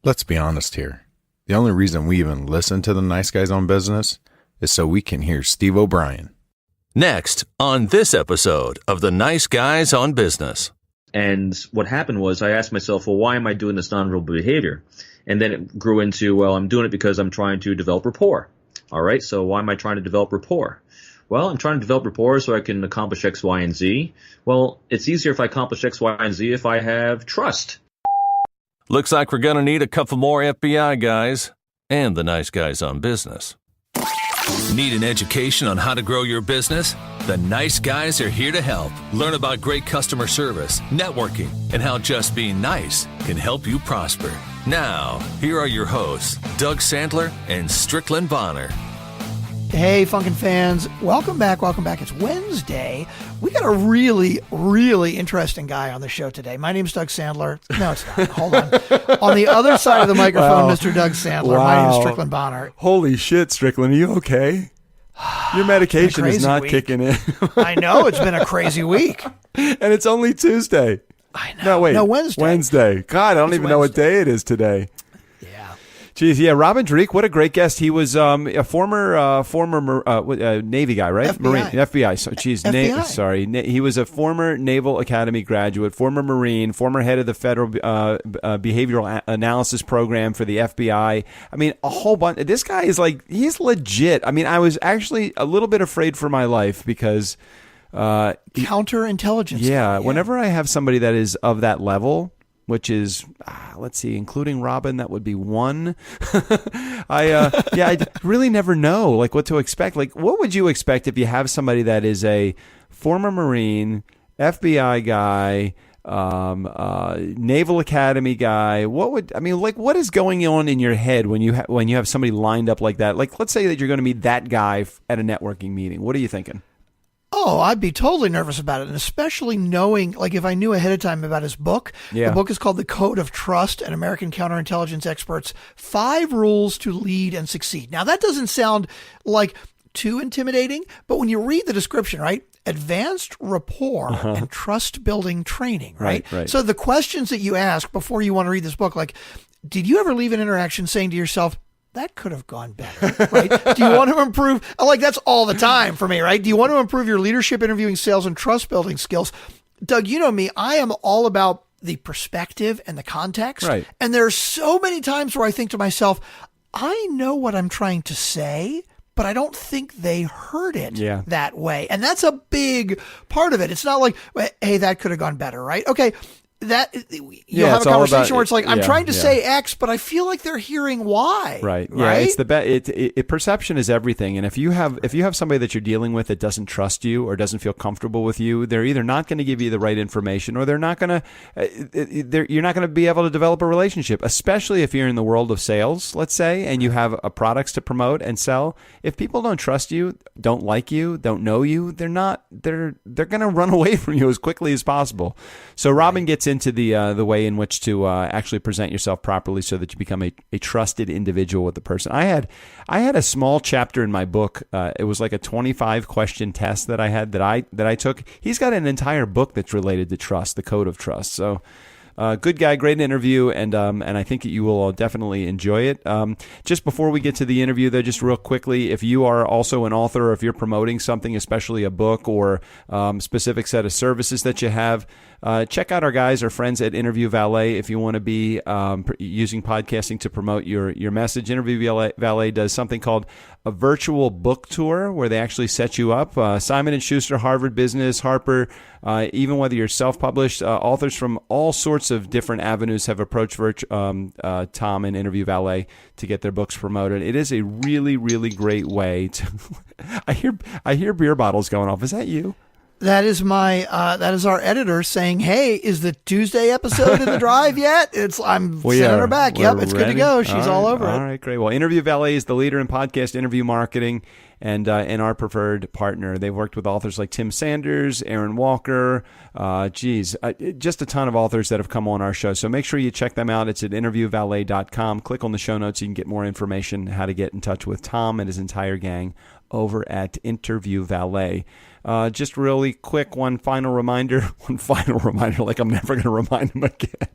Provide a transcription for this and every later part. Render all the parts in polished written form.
Let's be honest here. The only reason we even listen to the Nice Guys on Business is so we can hear Steve O'Brien. Next on this episode of the Nice Guys on Business. And what happened was I asked myself, well, why am I doing this nonverbal behavior? And then it grew into, well, I'm doing it because I'm trying to develop rapport. All right, so why am I trying to develop rapport? Well, I'm trying to develop rapport so I can accomplish X, Y, and Z. Well, it's easier if I accomplish X, Y, and Z if I have trust. Looks like we're going to need a couple more FBI guys and the Nice Guys on Business. Need an education on how to grow your business? The Nice Guys are here to help. Learn about great customer service, networking, and how just being nice can help you prosper. Now, here are your hosts, Doug Sandler and Strickland Bonner. Hey, Funkin' fans. Welcome back. It's Wednesday. We got a really, really interesting guy on the show today. My name's Doug Sandler. No, it's not. Hold on. On the other side of the microphone, Wow. Mr. Doug Sandler. Wow. My name's Strickland Bonner. Holy shit, Strickland, are you okay? Your medication is not kicking in. I know. It's been a crazy week. And it's only Tuesday. I know. No, wait. No, Wednesday. Wednesday. God, I don't even know what day it is today. Geez, yeah, Robin Dreeke, what a great guest. He was a former Navy guy, right? FBI. Marine, FBI. So, geez, FBI. He was a former Naval Academy graduate, former Marine, former head of the Federal Behavioral Analysis Program for the FBI. I mean, a whole bunch. This guy is he's legit. I mean, I was actually a little bit afraid for my life because counterintelligence. Yeah, whenever I have somebody that is of that level, which is, let's see, including Robin, that would be one. I really never know what to expect. What would you expect if you have somebody that is a former Marine, FBI guy, Naval Academy guy? What is going on in your head when you have somebody lined up like that? Let's say that you're going to meet that guy at a networking meeting. What are you thinking? Oh, I'd be totally nervous about it, and especially knowing, if I knew ahead of time about his book. Yeah. The book is called The Code of Trust, an American Counterintelligence Expert's 5 Rules to Lead and Succeed. Now, that doesn't sound too intimidating, but when you read the description, right? Advanced rapport and trust-building training, right? So the questions that you ask before you want to read this book, did you ever leave an interaction saying to yourself, that could have gone better, right? Do you want to improve? That's all the time for me, right? Do you want to improve your leadership, interviewing, sales, and trust building skills? Doug, you know me, I am all about the perspective and the context. Right. And there's so many times where I think to myself, I know what I'm trying to say, but I don't think they heard it that way. And that's a big part of it. It's not hey, that could have gone better, right? Okay. That you'll have a conversation where it's I'm trying to say X, but I feel like they're hearing Y. Right. Yeah. It's the perception is everything. And if you have somebody that you're dealing with that doesn't trust you or doesn't feel comfortable with you, they're either not going to give you the right information, or they're not going to. You're not going to be able to develop a relationship, especially if you're in the world of sales, let's say, and you have products to promote and sell. If people don't trust you, don't like you, don't know you, they're going to run away from you as quickly as possible. So Robin gets into the way in which to actually present yourself properly so that you become a trusted individual with the person. I had a small chapter in my book. It was like a 25 question test that I had that I took. He's got an entire book that's related to trust, the Code of Trust. So good guy, great interview, and I think that you will definitely enjoy it. Just before we get to the interview, though, just real quickly, if you are also an author, or if you're promoting something, especially a book or specific set of services that you have, check out our friends at Interview Valet if you want to be using podcasting to promote your message. Interview Valet does something called a virtual book tour where they actually set you up. Simon & Schuster, Harvard Business, Harper, even whether you're self-published, authors from all sorts of different avenues have approached Tom and Interview Valet to get their books promoted. It is a really, really great way to... I hear beer bottles going off. Is that you? That is our editor saying, "Hey, is the Tuesday episode in the drive yet?" I'm sending her back. Yep, it's ready. Good to go. She's all over it. All right, great. Well, Interview Valet is the leader in podcast interview marketing and our preferred partner. They've worked with authors like Tim Sanders, Aaron Walker, just a ton of authors that have come on our show. So make sure you check them out. It's at interviewvalet.com. Click on the show notes. You can get more information how to get in touch with Tom and his entire gang over at Interview Valet. Just really quick, one final reminder, like I'm never going to remind them again.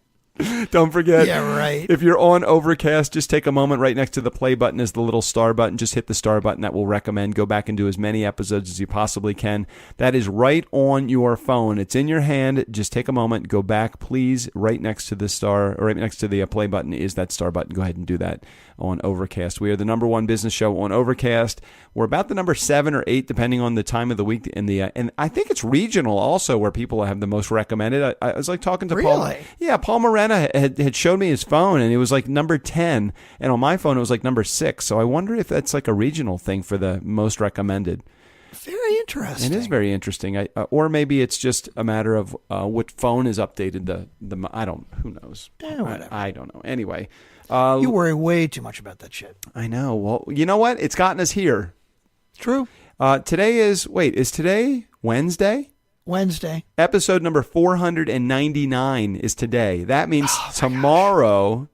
Don't forget. Yeah, right. If you're on Overcast, just take a moment. Right next to the play button is the little star button. Just hit the star button. That will recommend. Go back and do as many episodes as you possibly can. That is right on your phone. It's in your hand. Just take a moment. Go back, please. Right next to the star, or right next to the play button is that star button. Go ahead and do that on Overcast. We are the #1 business show on Overcast. We're about the number 7 or 8, depending on the time of the week. And I think it's regional also where people have the most recommended. I was like talking to Paul. Really? Yeah, Paul Morena had showed me his phone, and it was like number 10, and on my phone it was like number 6. So I wonder if that's like a regional thing for the most recommended. Very interesting. It is very interesting. Or maybe it's just a matter of what phone is updated. I don't. Who knows? Whatever. I don't know. Anyway, you worry way too much about that shit. I know. Well, you know what? It's gotten us here. True. Today is today Wednesday? Wednesday. Episode number 499 is today. That means tomorrow.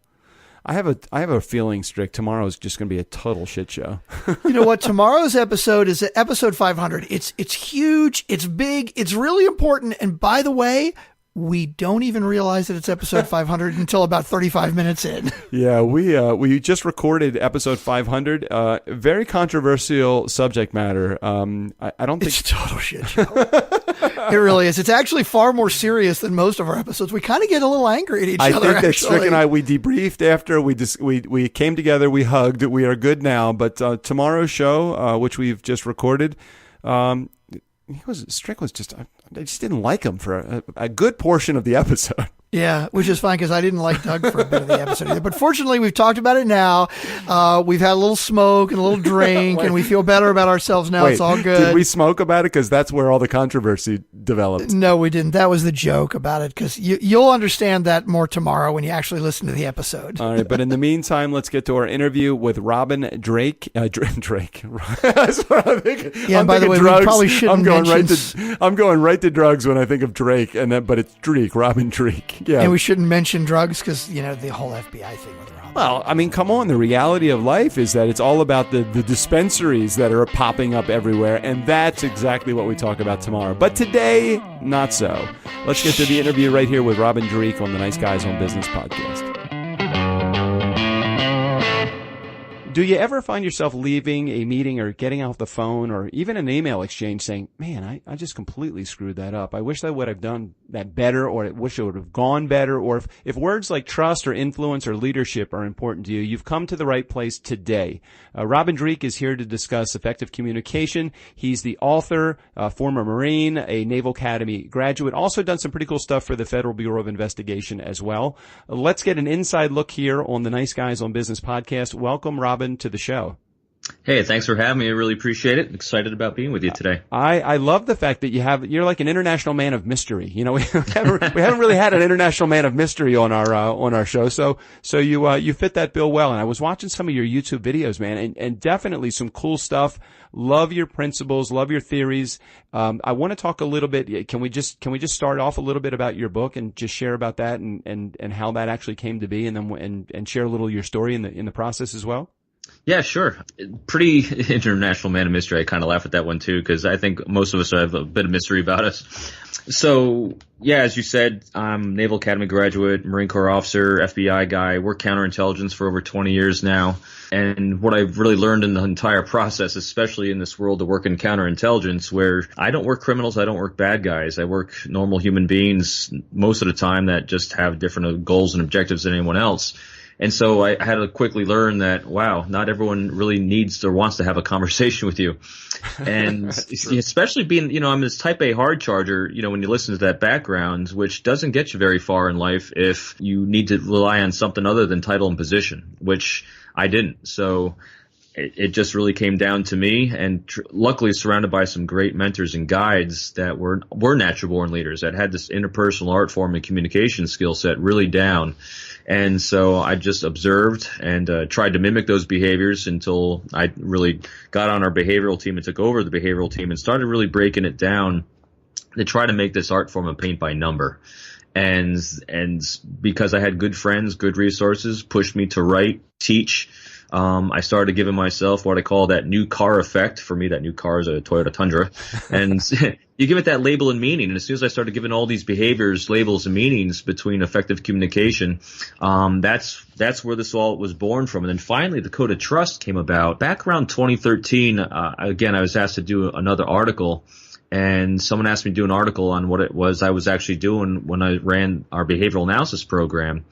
I have a feeling, Strick, tomorrow is just going to be a total shit show. You know what? Tomorrow's episode is episode 500. It's huge. It's big. It's really important. And by the way, we don't even realize that it's episode 500 until about 35 minutes in. Yeah, we just recorded episode 500. Very controversial subject matter. I don't think it's a total shit show. It really is. It's actually far more serious than most of our episodes. We kind of get a little angry at each other. I think that Strick and I, we debriefed after we came together, we hugged. We are good now. But tomorrow's show, which we've just recorded, Strick was just. I just didn't like him for a good portion of the episode. Yeah, which is fine because I didn't like Doug for a bit of the episode either. But fortunately, we've talked about it now. We've had a little smoke and a little drink, and we feel better about ourselves now. It's all good. Did we smoke about it? Because that's where all the controversy developed. No, we didn't. That was the joke about it, because you'll understand that more tomorrow when you actually listen to the episode. All right, but in the meantime, let's get to our interview with Robin Dreeke. Drake. That's what I'm thinking. Yeah, by the way, drugs. we probably shouldn't I'm going right to drugs when I think of Drake, but it's Dreeke, Robin Dreeke. Yeah. And we shouldn't mention drugs because, the whole FBI thing with Robin. Well, I mean, come on. The reality of life is that it's all about the dispensaries that are popping up everywhere, and that's exactly what we talk about tomorrow. But today, not so. Let's get to the interview right here with Robin Dreeke on the Nice Guys on Business podcast. Do you ever find yourself leaving a meeting or getting off the phone or even an email exchange saying, man, I just completely screwed that up. I wish I would have done that better, or I wish it would have gone better. Or if words like trust or influence or leadership are important to you, you've come to the right place today. Robin Dreeke is here to discuss effective communication. He's the author, former Marine, a Naval Academy graduate, also done some pretty cool stuff for the Federal Bureau of Investigation as well. Let's get an inside look here on the Nice Guys on Business podcast. Welcome, Robin, to the show. Hey, thanks for having me. I really appreciate it. Excited about being with you today. I love the fact that you're like an international man of mystery. We haven't really had an international man of mystery on our show. So you fit that bill well. And I was watching some of your YouTube videos, man, and definitely some cool stuff. Love your principles, love your theories. I want to talk a little bit. Can we just start off a little bit about your book and just share about that and how that actually came to be, and then and share a little of your story in the process as well? Yeah, sure. Pretty international man of mystery. I kind of laugh at that one too, because I think most of us have a bit of mystery about us. So, yeah, as you said, I'm Naval Academy graduate, Marine Corps officer, FBI guy, worked counterintelligence for over 20 years now. And what I've really learned in the entire process, especially in this world of working counterintelligence, where I don't work criminals, I don't work bad guys, I work normal human beings most of the time that just have different goals and objectives than anyone else. And so I had to quickly learn that, wow, not everyone really needs or wants to have a conversation with you. And especially being, I'm this type A hard charger, when you listen to that background, which doesn't get you very far in life if you need to rely on something other than title and position, which I didn't. So it just really came down to me, and luckily surrounded by some great mentors and guides that were natural born leaders that had this interpersonal art form and communication skill set really down. And so I just observed and tried to mimic those behaviors until I really got on our behavioral team and took over the behavioral team and started really breaking it down to try to make this art form a paint by number. And because I had good friends, good resources, pushed me to write, teach, I started giving myself what I call that new car effect. For me, that new car is a Toyota Tundra. And you give it that label and meaning. And as soon as I started giving all these behaviors, labels, and meanings between effective communication, that's where this all was born from. And then finally, the Code of Trust came about. Back around 2013, again, I was asked to do another article. And someone asked me to do an article on what it was I was actually doing when I ran our behavioral analysis program.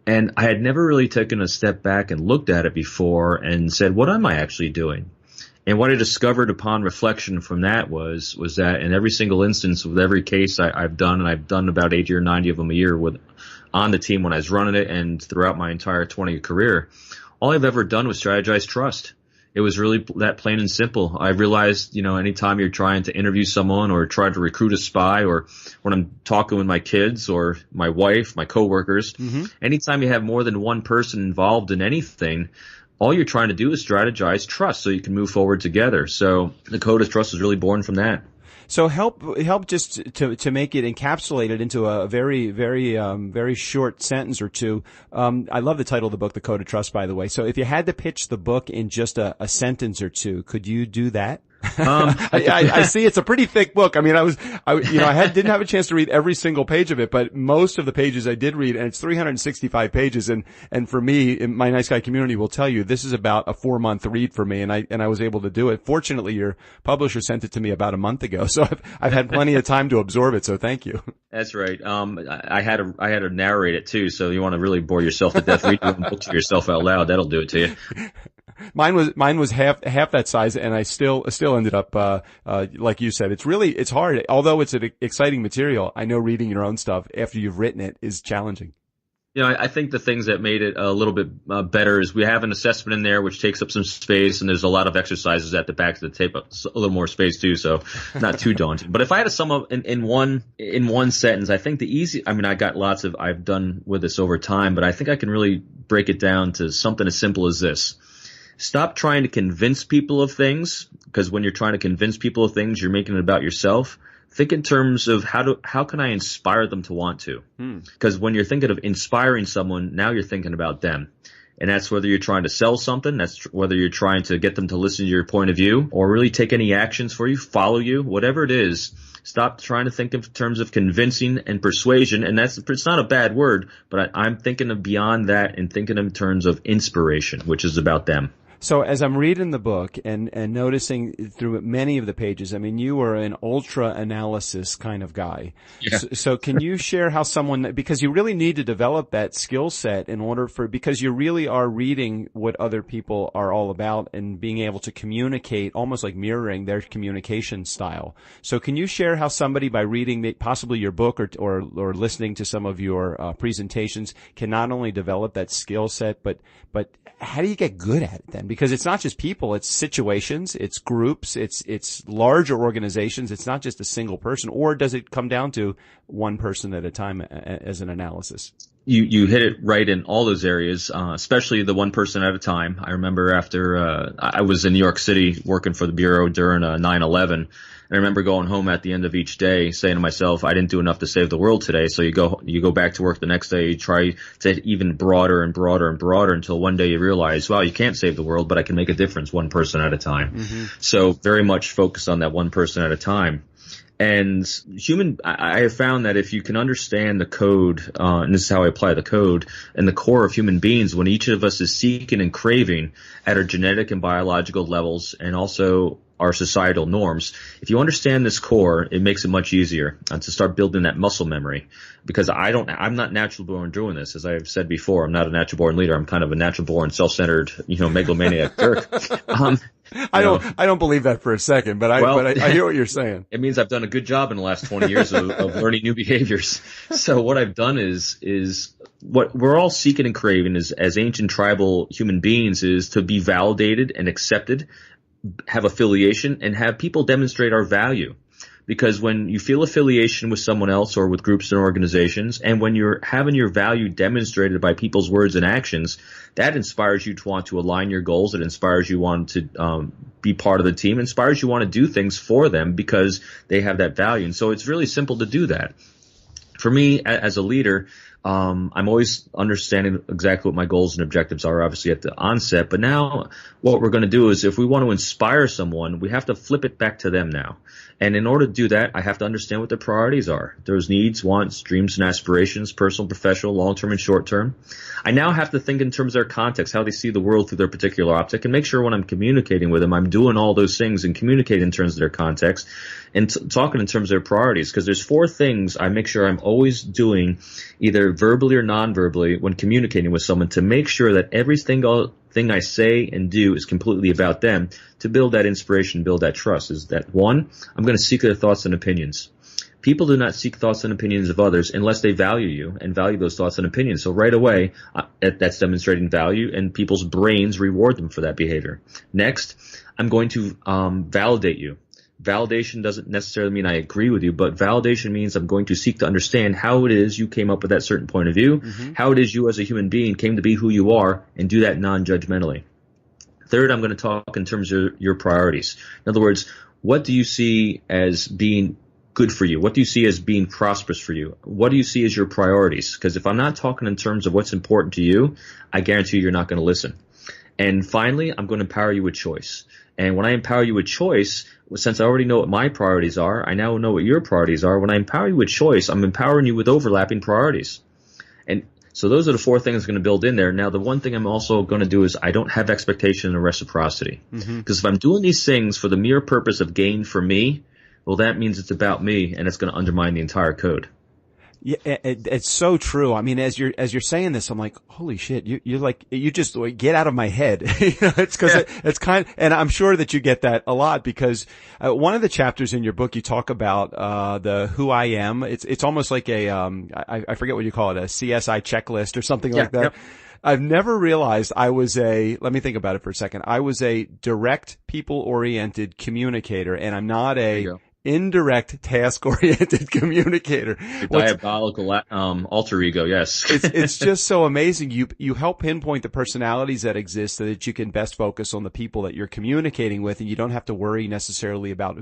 And I had never really taken a step back and looked at it before and said, what am I actually doing? And what I discovered upon reflection from that was that in every single instance with every case I've done, and I've done about 80 or 90 of them a year on the team when I was running it and throughout my entire 20-year career, all I've ever done was strategize trust. It was really that plain and simple. I realized, anytime you're trying to interview someone or try to recruit a spy, or when I'm talking with my kids or my wife, my coworkers, anytime you have more than one person involved in anything, all you're trying to do is strategize trust so you can move forward together. So the Code of Trust was really born from that. So help just to make it encapsulated into a very, very, very short sentence or two. I love the title of the book, The Code of Trust, by the way. So if you had to pitch the book in just a sentence or two, could you do that? I see it's a pretty thick book. I mean, didn't have a chance to read every single page of it, but most of the pages I did read, and it's 365 pages. And for me, my Nice Guy community will tell you this is about a 4-month read for me, and I was able to do it. Fortunately, your publisher sent it to me about a month ago, so I've had plenty of time to absorb it. So thank you. That's right. I had to narrate it too. So you want to really bore yourself to death, read your own book to yourself out loud. That'll do it to you. Mine was half that size, and I still ended up, like you said, it's hard. Although it's an exciting material, I know reading your own stuff after you've written it is challenging. I think the things that made it a little bit better is we have an assessment in there which takes up some space, and there's a lot of exercises at the back of the tape, a little more space too, so not too daunting. But if I had to sum up in one sentence, I think I got lots of I've done with this over time, but I think I can really break it down to something as simple as this. Stop trying to convince people of things, because when you're trying to convince people of things, you're making it about yourself. Think in terms of how can I inspire them to want to? Because when you're thinking of inspiring someone, now you're thinking about them. And that's whether you're trying to sell something, that's whether you're trying to get them to listen to your point of view or really take any actions for you, follow you, whatever it is. Stop trying to think in terms of convincing and persuasion. And it's not a bad word, but I'm thinking of beyond that and thinking in terms of inspiration, which is about them. So as I'm reading the book and noticing through many of the pages, I mean, you are an ultra analysis kind of guy. Yeah. So can you share how because you really need to develop that skill set because you really are reading what other people are all about and being able to communicate, almost like mirroring their communication style. So can you share how somebody, by reading possibly your book or listening to some of your presentations, can not only develop that skill set, but how do you get good at it then? Because it's not just people, it's situations, it's groups, it's larger organizations. It's not just a single person. Or does it come down to one person at a time as an analysis? You hit it right in all those areas, especially the one person at a time. I remember after I was in New York City working for the Bureau during 9/11. And I remember going home at the end of each day saying to myself, I didn't do enough to save the world today. So you go back to work the next day, you try to hit even broader and broader and broader until one day you realize, wow, you can't save the world, but I can make a difference one person at a time. Mm-hmm. So very much focused on that one person at a time. And I have found that if you can understand the code, and this is how I apply the code, and the core of human beings, when each of us is seeking and craving at our genetic and biological levels and also our societal norms, if you understand this core, it makes it much easier to start building that muscle memory. Because I'm not natural born doing this. As I've said before, I'm not a natural born leader. I'm kind of a natural born self-centered, megalomaniac jerk. I don't believe that for a second, but I hear what you're saying. It means I've done a good job in the last 20 years of learning new behaviors. So what I've done is what we're all seeking and craving as ancient tribal human beings is to be validated and accepted, have affiliation, and have people demonstrate our value. Because when you feel affiliation with someone else or with groups and organizations, and when you're having your value demonstrated by people's words and actions, that inspires you to want to align your goals. It inspires you want to be part of the team. It inspires you want to do things for them because they have that value. And so it's really simple to do that. For me, as a leader, I'm always understanding exactly what my goals and objectives are, obviously at the onset. But now what we're going to do is, if we want to inspire someone, we have to flip it back to them now. And in order to do that, I have to understand what their priorities are. Those needs, wants, dreams, and aspirations, personal, professional, long-term, and short-term. I now have to think in terms of their context, how they see the world through their particular optic, and make sure when I'm communicating with them, I'm doing all those things and communicating in terms of their context and talking in terms of their priorities. Because there's 4 things I make sure I'm always doing, either verbally or non-verbally, when communicating with someone, to make sure that every single thing I say and do is completely about them, to build that inspiration, build that trust. Is that 1, I'm going to seek their thoughts and opinions. People do not seek thoughts and opinions of others unless they value you and value those thoughts and opinions. So right away, that's demonstrating value, and people's brains reward them for that behavior. Next, I'm going to validate you. Validation doesn't necessarily mean I agree with you, but validation means I'm going to seek to understand how it is you came up with that certain point of view, how it is you as a human being came to be who you are, and do that non-judgmentally. Third, I'm going to talk in terms of your priorities. In other words, what do you see as being good for you? What do you see as being prosperous for you? What do you see as your priorities? Because if I'm not talking in terms of what's important to you, I guarantee you're not going to listen. And finally, I'm going to empower you with choice. And when I empower you with choice, since I already know what my priorities are, I now know what your priorities are. When I empower you with choice, I'm empowering you with overlapping priorities. And so those are the 4 things I'm going to build in there. Now, the one thing I'm also going to do is I don't have expectation and reciprocity. Because if I'm doing these things for the mere purpose of gain for me, well, that means it's about me, and it's going to undermine the entire code. Yeah, it's so true. I mean, as you're saying this, I'm like, holy shit, you just get out of my head. It's because it's kind of, and I'm sure that you get that a lot, because one of the chapters in your book, you talk about the who I am. It's almost like a I forget what you call it, a CSI checklist or something like that. Yep. I've never realized let me think about it for a second. I was a direct, people-oriented communicator, and I'm not indirect, task-oriented communicator. Diabolical alter ego, yes. It's just so amazing. You help pinpoint the personalities that exist so that you can best focus on the people that you're communicating with, and you don't have to worry necessarily about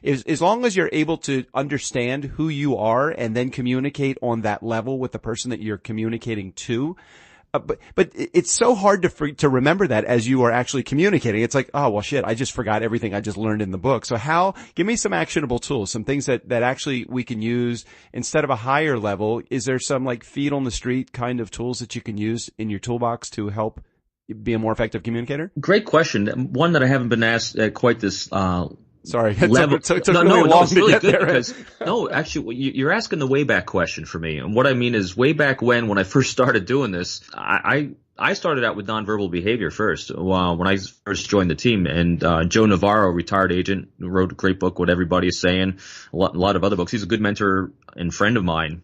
as long as you're able to understand who you are and then communicate on that level with the person that you're communicating to. But it's so hard to remember that as you are actually communicating. It's like, oh, well, shit, I just forgot everything I just learned in the book. So give me some actionable tools, some things that actually we can use instead of a higher level. Is there some like feet on the street kind of tools that you can use in your toolbox to help be a more effective communicator? Great question. One that I haven't been asked at quite this Sorry, level. It took really long it's to really get good there. Because, no, actually, you're asking the Wayback question for me. And what I mean is, way back when I first started doing this, I started out with nonverbal behavior first. When I first joined the team, and Joe Navarro, retired agent, who wrote a great book, What Everybody Is Saying, a lot of other books. He's a good mentor and friend of mine.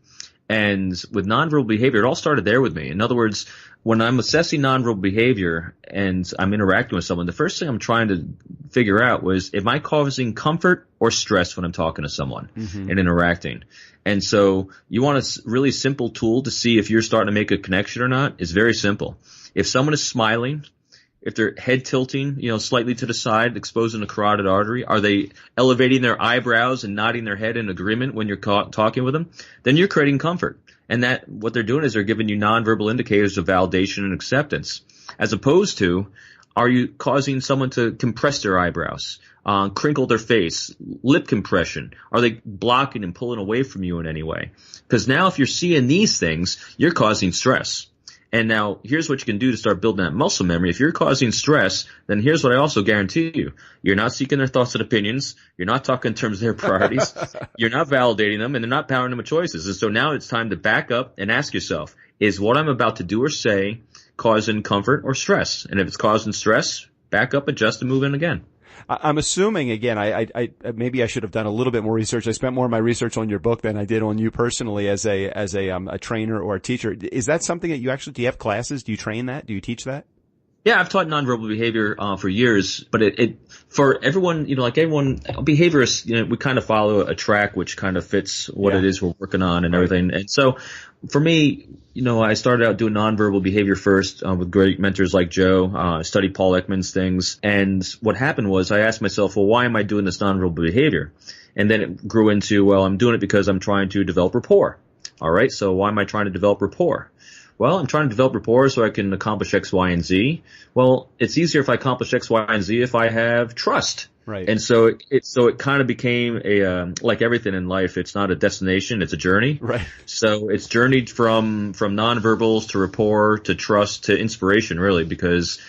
And with nonverbal behavior, it all started there with me. In other words, when I'm assessing nonverbal behavior and I'm interacting with someone, the first thing I'm trying to figure out was, am I causing comfort or stress when I'm talking to someone and interacting? And so you want a really simple tool to see if you're starting to make a connection or not. It's very simple. If someone is smiling, if they're head tilting, slightly to the side, exposing the carotid artery, are they elevating their eyebrows and nodding their head in agreement when you're talking with them? Then you're creating comfort. And that what they're doing is they're giving you nonverbal indicators of validation and acceptance, as opposed to, are you causing someone to compress their eyebrows, crinkle their face, lip compression? Are they blocking and pulling away from you in any way? Because now if you're seeing these things, you're causing stress. And now here's what you can do to start building that muscle memory. If you're causing stress, then here's what I also guarantee you. You're not seeking their thoughts and opinions. You're not talking in terms of their priorities. You're not validating them, and they're not powering them with choices. And so now it's time to back up and ask yourself, is what I'm about to do or say causing comfort or stress? And if it's causing stress, back up, adjust, and move in again. I'm assuming, again, I maybe I should have done a little bit more research. I spent more of my research on your book than I did on you personally as a trainer or a teacher. Is that something that do you have classes? Do you train that? Do you teach that? Yeah, I've taught nonverbal behavior for years, but it for everyone, like everyone, behaviorists, we kind of follow a track which kind of fits what it is we're working on and everything. And so for me, I started out doing nonverbal behavior first with great mentors like Joe. I studied Paul Ekman's things. And what happened was I asked myself, well, why am I doing this nonverbal behavior? And then it grew into, well, I'm doing it because I'm trying to develop rapport. All right. So why am I trying to develop rapport? Well, I'm trying to develop rapport so I can accomplish X, Y, and Z. Well, it's easier if I accomplish X, Y, and Z if I have trust. Right. And so it kind of became like everything in life, it's not a destination, it's a journey. Right. So it's journeyed from nonverbals to rapport to trust to inspiration, really, because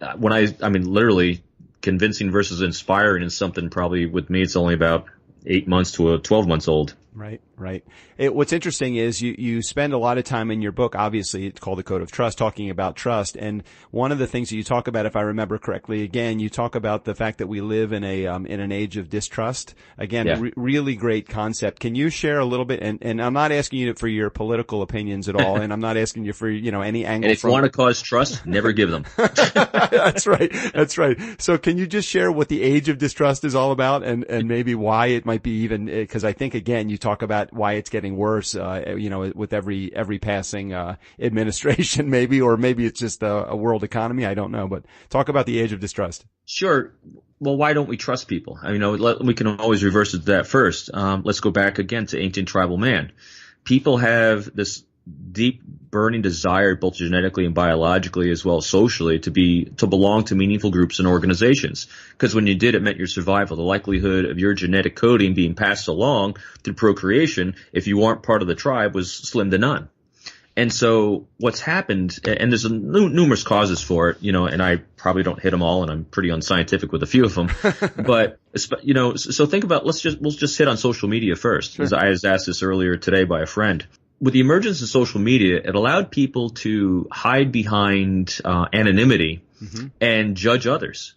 literally convincing versus inspiring is something probably with me, it's only about 8 months to 12 months old. Right, right. What's interesting is you spend a lot of time in your book, obviously it's called The Code of Trust, talking about trust. And one of the things that you talk about, if I remember correctly, again, you talk about the fact that we live in an age of distrust. Again, Yeah. Really great concept. Can you share a little bit? And I'm not asking you for your political opinions at all, and I'm not asking you for, any angle. And if you want to cause trust, never give them. That's right. That's right. So can you just share what the age of distrust is all about and maybe why it might be even, because I think, again, you talk about why it's getting worse, with every passing administration, maybe, or maybe it's just a world economy. I don't know, but talk about the age of distrust. Sure. Well, why don't we trust people? We can always reverse it to that first. Let's go back again to ancient tribal man. People have this deep burning desire, both genetically and biologically as well as socially, to belong to meaningful groups and organizations. Because when you did, it meant your survival. The likelihood of your genetic coding being passed along through procreation, if you weren't part of the tribe, was slim to none. And so what's happened, and there's numerous causes for it, and I probably don't hit them all, and I'm pretty unscientific with a few of them. But, so think about, we'll just hit on social media first. Sure. As I was asked this earlier today by a friend. With the emergence of social media, it allowed people to hide behind anonymity and judge others,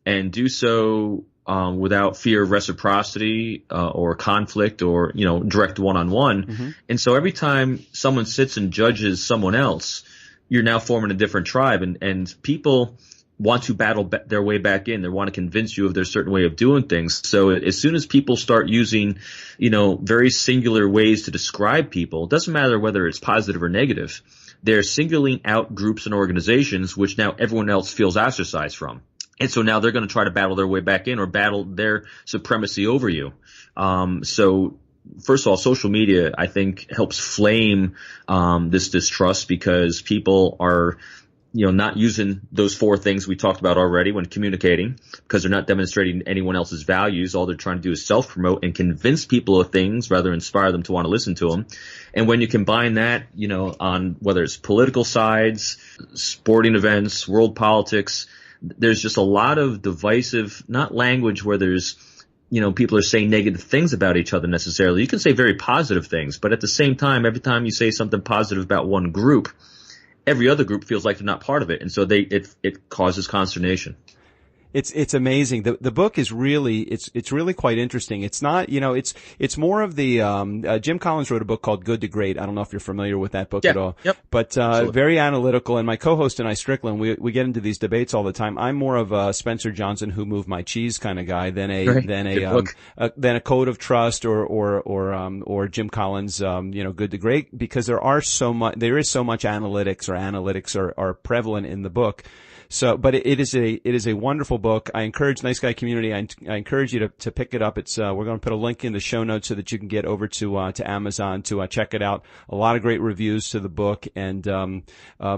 and do so without fear of reciprocity or conflict or direct one-on-one. And so every time someone sits and judges someone else, you're now forming a different tribe, and people want to battle their way back in. They want to convince you of their certain way of doing things. So as soon as people start using, very singular ways to describe people, it doesn't matter whether it's positive or negative, they're singling out groups and organizations which now everyone else feels ostracized from. And so now they're going to try to battle their way back in or battle their supremacy over you. So first of all, social media, I think, helps flame this distrust because people are not using those four things we talked about already when communicating, because they're not demonstrating anyone else's values. All they're trying to do is self-promote and convince people of things rather than inspire them to want to listen to them. And when you combine that, on whether it's political sides, sporting events, world politics, there's just a lot of divisive, not language where there's, people are saying negative things about each other necessarily. You can say very positive things, but at the same time, every time you say something positive about one group, every other group feels like they're not part of it. And so it causes consternation. It's amazing. The book is really, it's really quite interesting. It's not, it's more of the, Jim Collins wrote a book called Good to Great. I don't know if you're familiar with that book at all. Yep. But, very analytical. And my co-host and I, Strickland, we get into these debates all the time. I'm more of a Spencer Johnson, who moved my cheese kind of guy than a Code of Trust or Jim Collins, Good to Great, because there is so much analytics are prevalent in the book. So, but it is a wonderful book. I encourage Nice Guy community. I encourage you to pick it up. It's, we're going to put a link in the show notes so that you can get over to Amazon to check it out. A lot of great reviews to the book. And,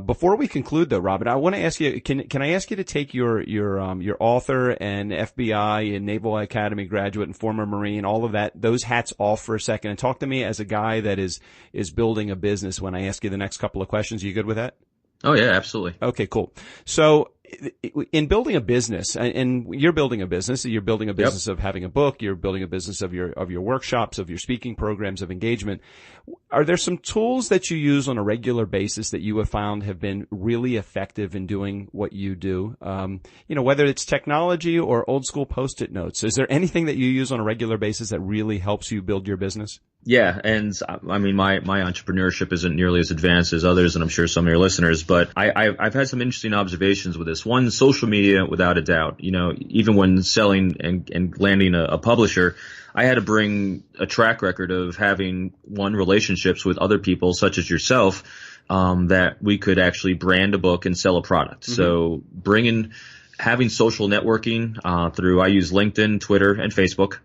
before we conclude though, Robin, I want to ask you, can I ask you to take your author and FBI and Naval Academy graduate and former Marine, all of that, those hats off for a second and talk to me as a guy that is building a business when I ask you the next couple of questions. Are you good with that? Oh yeah, absolutely. Okay, cool. So in building a business, and you're building a business of having a book, you're building a business of your workshops, of your speaking programs, of engagement. Are there some tools that you use on a regular basis that you have found have been really effective in doing what you do? Whether it's technology or old school Post-it notes, is there anything that you use on a regular basis that really helps you build your business? Yeah, and I mean, my entrepreneurship isn't nearly as advanced as others, and I'm sure some of your listeners, but I've had some interesting observations with this. One, social media, without a doubt. Even when selling and landing a publisher, I had to bring a track record of having relationships with other people, such as yourself, that we could actually brand a book and sell a product. Mm-hmm. So having social networking I use LinkedIn, Twitter, and Facebook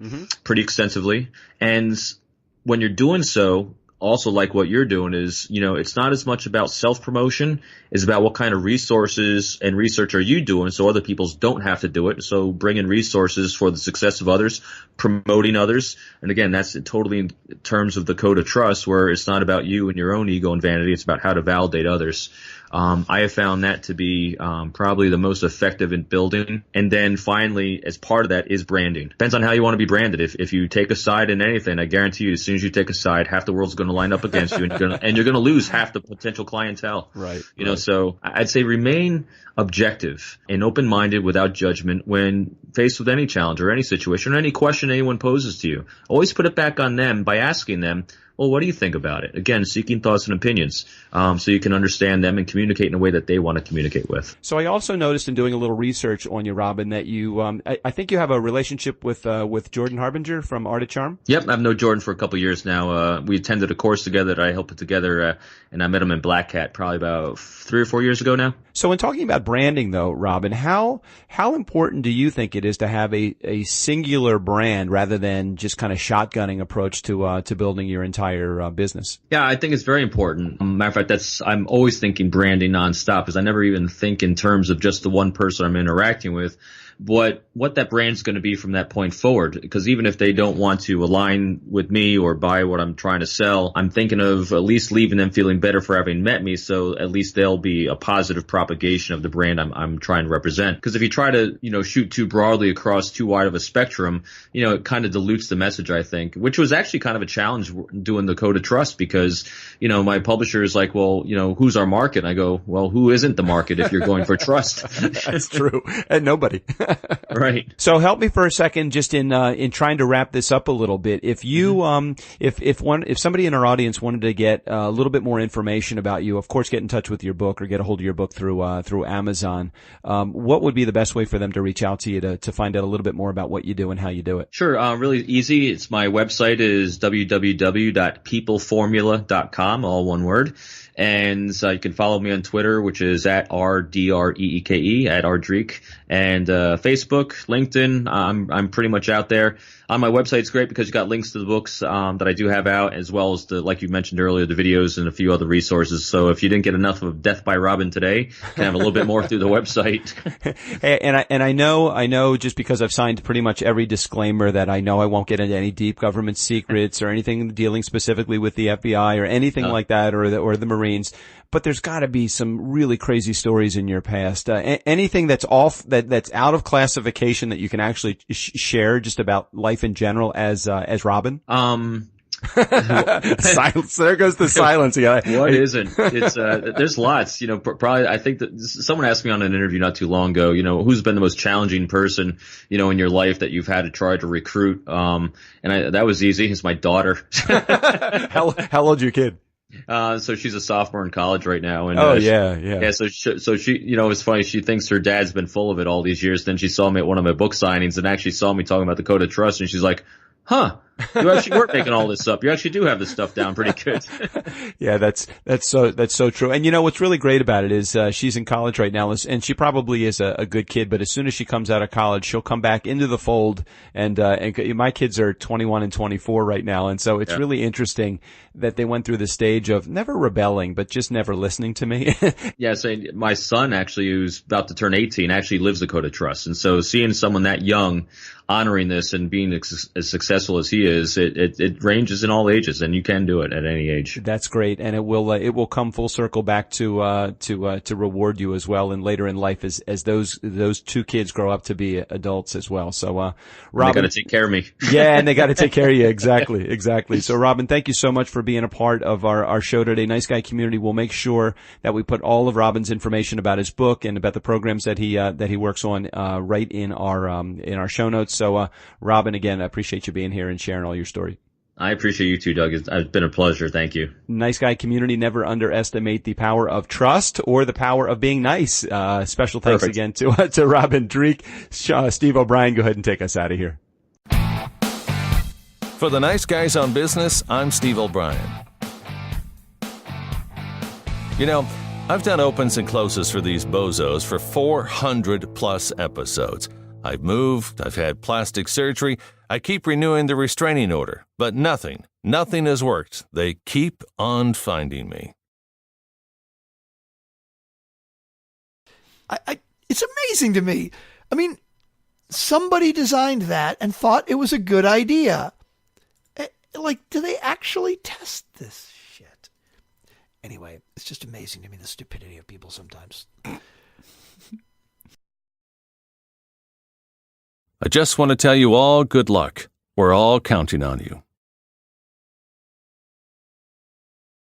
pretty extensively. And when you're doing so, also like what you're doing is, it's not as much about self-promotion, it's about what kind of resources and research are you doing so other people don't have to do it. So bring in resources for the success of others, promoting others. And again, that's totally in terms of the code of trust, where it's not about you and your own ego and vanity. It's about how to validate others. I have found that to be probably the most effective in building. And then finally, as part of that is branding. Depends on how you want to be branded. If you take a side in anything, I guarantee you, as soon as you take a side, half the world's going to line up against you, and you're going to lose half the potential clientele. Right. So I'd say remain objective and open-minded without judgment when faced with any challenge or any situation or any question anyone poses to you. Always put it back on them by asking them, well, what do you think about it? Again, seeking thoughts and opinions, so you can understand them and communicate in a way that they want to communicate with. So I also noticed in doing a little research on you, Robin, that you, I think you have a relationship with Jordan Harbinger from Art of Charm. Yep, I've known Jordan for a couple of years now. We attended a course together that I helped put together, and I met him in Black Hat probably about 3 or 4 years ago now. So in talking about branding, though, Robin, how important do you think it is to have a singular brand rather than just kind of shotgunning approach to building your entire business? Yeah, I think it's very important. Matter of fact, I'm always thinking branding nonstop, because I never even think in terms of just the one person I'm interacting with, but what that brand's going to be from that point forward. Because even if they don't want to align with me or buy what I'm trying to sell, I'm thinking of at least leaving them feeling better for having met me, so at least they'll be a positive propagation of the brand I'm trying to represent. Because if you try to, shoot too broadly across too wide of a spectrum, it kind of dilutes the message, I think, which was actually kind of a challenge doing the code of trust, because, my publisher is like, well, who's our market? And I go, well, who isn't the market if you're going for trust? That's true. And nobody. Right. So help me for a second, just in trying to wrap this up a little bit. If you, if somebody in our audience wanted to get a little bit more information about you, of course, get in touch with your book or get a hold of your book through Amazon. What would be the best way for them to reach out to you to find out a little bit more about what you do and how you do it? Sure. Really easy. It's my website is www.peopleformula.com, all one word. And you can follow me on Twitter, which is at @RDREEKE, at @Dreeke, and Facebook, LinkedIn. I'm pretty much out there. On my website, it's great because you got links to the books that I do have out, as well as like you mentioned earlier, the videos and a few other resources. So if you didn't get enough of Death by Robin today, you can have a little bit more through the website. And I know just because I've signed pretty much every disclaimer that I know I won't get into any deep government secrets or anything dealing specifically with the FBI or anything like that, or the Marines. But there's got to be some really crazy stories in your past. Anything that's that's out of classification that you can actually share just about life in general as Robin? Silence. There goes the silence. Yeah. What isn't? It's there's lots. Probably. I think that someone asked me on an interview not too long ago. Who's been the most challenging person, in your life that you've had to try to recruit? And that was easy. It's my daughter. How old's your kid? So she's a sophomore in college right now. And, yeah. So she, it's funny. She thinks her dad's been full of it all these years. Then she saw me at one of my book signings and actually saw me talking about the code of trust. And she's like, huh, you actually weren't making all this up. You actually do have this stuff down pretty good. Yeah, that's so true. And what's really great about it is, she's in college right now, and she probably is a good kid, but as soon as she comes out of college, she'll come back into the fold. And my kids are 21 and 24 right now. And so it's really interesting that they went through the stage of never rebelling, but just never listening to me. Yeah. So my son actually, who's about to turn 18, actually lives the code of trust. And so seeing someone that young honoring this and being as successful as he is, it ranges in all ages, and you can do it at any age. That's great, and it will come full circle back to reward you as well, and later in life as those two kids grow up to be adults as well. So, Robin, they got to take care of me. Yeah, and they got to take care of you. Exactly. So, Robin, thank you so much for being a part of our show today. Nice Guy Community will make sure that we put all of Robin's information about his book and about the programs that he works on right in our show notes. So, Robin, again, I appreciate you being here and sharing all your story. I appreciate you too, Doug. It's been a pleasure. Thank you. Nice Guy Community, never underestimate the power of trust or the power of being nice. Special thanks again to Robin Dreeke. Steve O'Brien, go ahead and take us out of here. For the Nice Guys on Business, I'm Steve O'Brien. I've done opens and closes for these bozos for 400 plus episodes. I've moved, I've had plastic surgery, I keep renewing the restraining order, but nothing has worked. They keep on finding me. It's amazing to me. I mean, somebody designed that and thought it was a good idea. Like, do they actually test this shit? Anyway, it's just amazing to me, the stupidity of people sometimes. I just want to tell you all good luck. We're all counting on you.